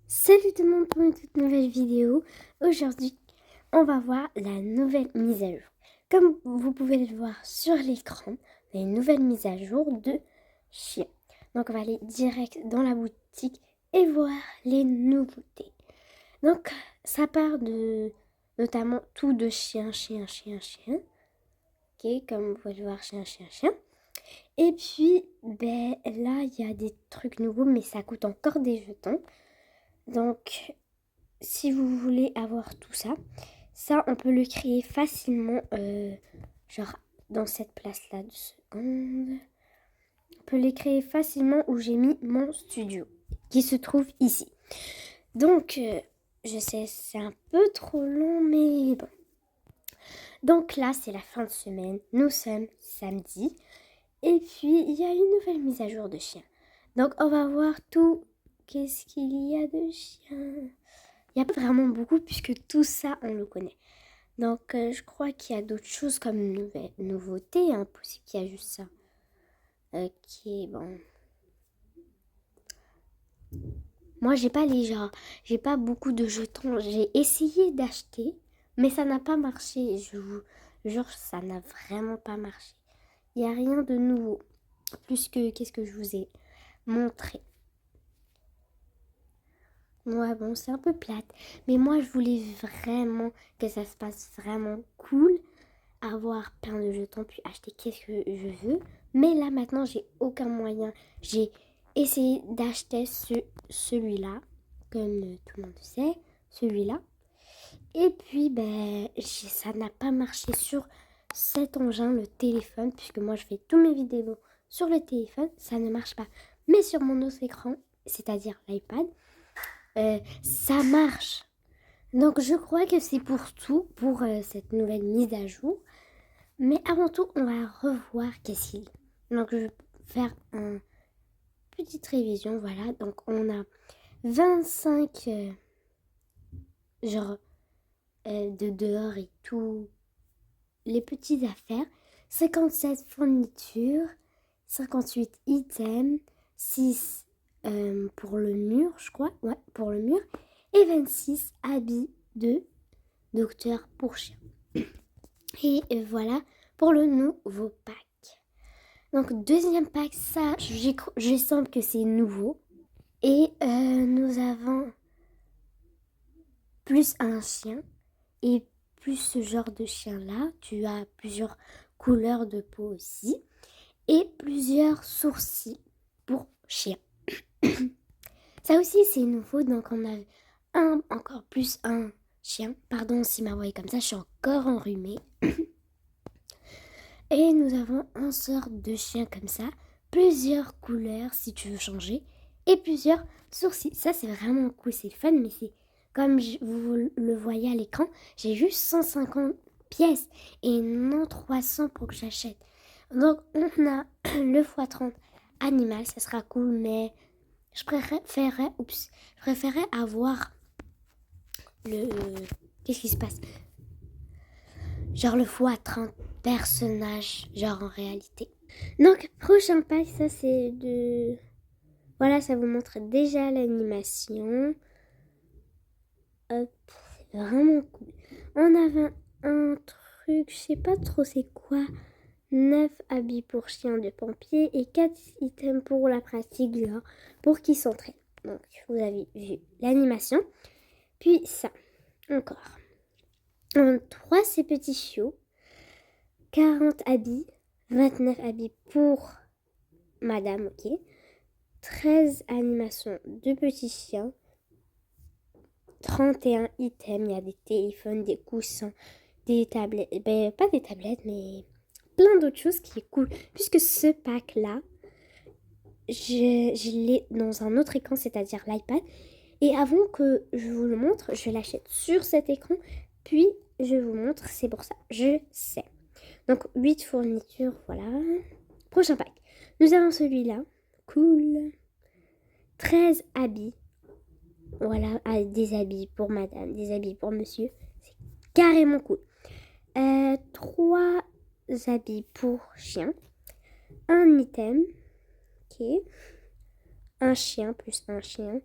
Salut tout le monde pour une toute nouvelle vidéo. Aujourd'hui, on va voir la nouvelle mise à jour. Comme vous pouvez le voir sur l'écran, il y a une nouvelle mise à jour de chien. Donc on va aller direct dans la boutique et voir les nouveautés. Donc ça part de notamment tout de chien. Ok, comme vous pouvez le voir, chien. Et puis là, il y a des trucs nouveaux, mais ça coûte encore des jetons. Donc, si vous voulez avoir tout ça, on peut le créer facilement, genre dans cette place-là, 2 secondes. On peut les créer facilement où j'ai mis mon studio, qui se trouve ici. Donc, je sais, c'est un peu trop long, mais bon. Donc là, c'est la fin de semaine, nous sommes samedi, et puis il y a une nouvelle mise à jour de chien. Donc, on va voir tout. Qu'est-ce qu'il y a de chien? Il n'y a pas vraiment beaucoup puisque tout ça, on le connaît. Donc, je crois qu'il y a d'autres choses comme nouveauté. Impossible qu'il y a juste ça. Ok, bon. Moi, j'ai pas beaucoup de jetons. J'ai essayé d'acheter, mais ça n'a pas marché. Je vous jure, ça n'a vraiment pas marché. Il n'y a rien de nouveau. Plus que, qu'est-ce que je vous ai montré. Ouais, bon, c'est un peu plate. Mais moi, je voulais vraiment que ça se passe vraiment cool. Avoir plein de jetons puis acheter qu'est-ce que je veux. Mais là maintenant j'ai aucun moyen. J'ai essayé d'acheter celui-là, comme tout le monde sait, celui-là. Et puis ça n'a pas marché sur cet engin, le téléphone, puisque moi je fais tous mes vidéos sur le téléphone, ça ne marche pas. Mais sur mon autre écran, c'est-à-dire l'iPad, ça marche. Donc je crois que c'est pour tout, pour cette nouvelle mise à jour. Mais avant tout, on va revoir qu'est-ce qu'il y a. Donc, je vais faire une petite révision. Voilà. Donc, on a 25 genre de dehors et tout, les petites affaires. 57 fournitures, 58 items, 6 pour le mur, je crois. Ouais, pour le mur. Et 26 habits de docteur pour chien. Et voilà pour le nouveau pack. Donc, deuxième pack, ça, je sens que c'est nouveau. Et nous avons plus un chien. Et plus ce genre de chien-là, tu as plusieurs couleurs de peau aussi. Et plusieurs sourcils pour chien. Ça aussi, c'est nouveau. Donc, on a encore plus un chien. Pardon si ma voix est comme ça, je suis encore enrhumée. Et nous avons un sort de chien comme ça, plusieurs couleurs si tu veux changer, et plusieurs sourcils. Ça c'est vraiment cool, c'est fun, mais c'est comme vous le voyez à l'écran, j'ai juste 150 pièces et non 300 pour que j'achète. Donc on a le x30 animal, ça sera cool, mais je préférerais avoir le... Qu'est-ce qui se passe? Genre le x30 personnages, genre en réalité. Donc, prochain pack, ça c'est de... Voilà, ça vous montre déjà l'animation. Hop, c'est vraiment cool. On avait un truc, je sais pas trop c'est quoi. 9 habits pour chien de pompier et 4 items pour la pratique genre, pour qui s'entraîne. Donc, vous avez vu l'animation. Puis ça, encore. 3 ces petits chiots. 40 habits. 29 habits pour madame, ok. 13 animations de petits chiens. 31 items, il y a des téléphones, des coussins, des tablettes, pas des tablettes, mais plein d'autres choses qui est cool. Puisque ce pack-là, je l'ai dans un autre écran, c'est-à-dire l'iPad. Et avant que je vous le montre, je l'achète sur cet écran, puis je vous montre, c'est pour ça, je sais. Donc 8 fournitures, voilà. Prochain pack. Nous avons celui-là, cool. 13 habits. Voilà, des habits pour madame, des habits pour monsieur. C'est carrément cool. 3 habits pour chien. Un item. Ok. Un chien plus un chien.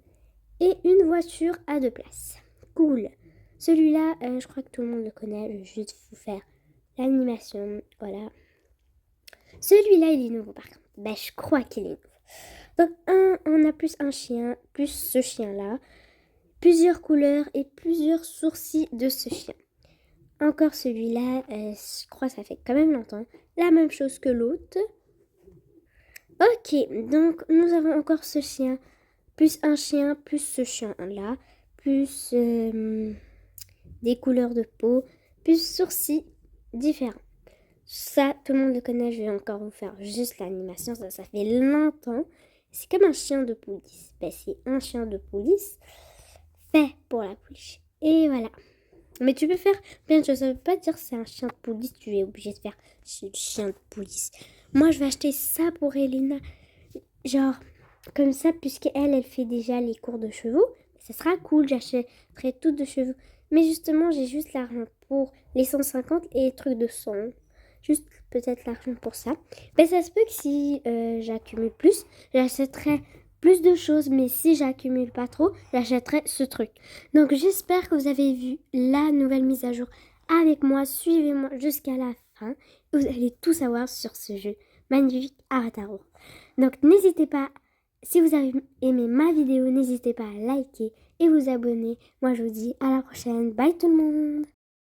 et une voiture à 2 places. Cool. Celui-là, je crois que tout le monde le connaît. Je vais juste vous faire l'animation. Voilà. Celui-là, il est nouveau par contre. Je crois qu'il est nouveau. Donc, on a plus un chien, plus ce chien-là, plusieurs couleurs et plusieurs sourcils de ce chien. Encore celui-là, je crois que ça fait quand même longtemps. La même chose que l'autre. Ok, donc nous avons encore ce chien, plus un chien, plus ce chien-là, plus des couleurs de peau, plus sourcils différents. Ça, tout le monde le connaît, je vais encore vous faire juste l'animation, ça fait longtemps. C'est comme un chien de police. C'est un chien de police fait pour la police. Et voilà. Mais tu peux faire plein de choses. Ça veut pas dire que c'est un chien de police, tu es obligé de faire chien de police. Moi, je vais acheter ça pour Elena. Genre, comme ça, puisqu'elle, elle fait déjà les cours de chevaux. Ça sera cool, j'achèterai toutes de chevaux. Mais justement, j'ai juste l'argent pour les 150 et les trucs de 100. Juste peut-être l'argent pour ça. Ça se peut que si j'accumule plus, j'achèterai plus de choses. Mais si j'accumule pas trop, j'achèterai ce truc. Donc j'espère que vous avez vu la nouvelle mise à jour avec moi. Suivez-moi jusqu'à la fin. Vous allez tout savoir sur ce jeu magnifique Avatar. Donc n'hésitez pas, si vous avez aimé ma vidéo, n'hésitez pas à liker et vous abonner. Moi je vous dis à la prochaine. Bye tout le monde.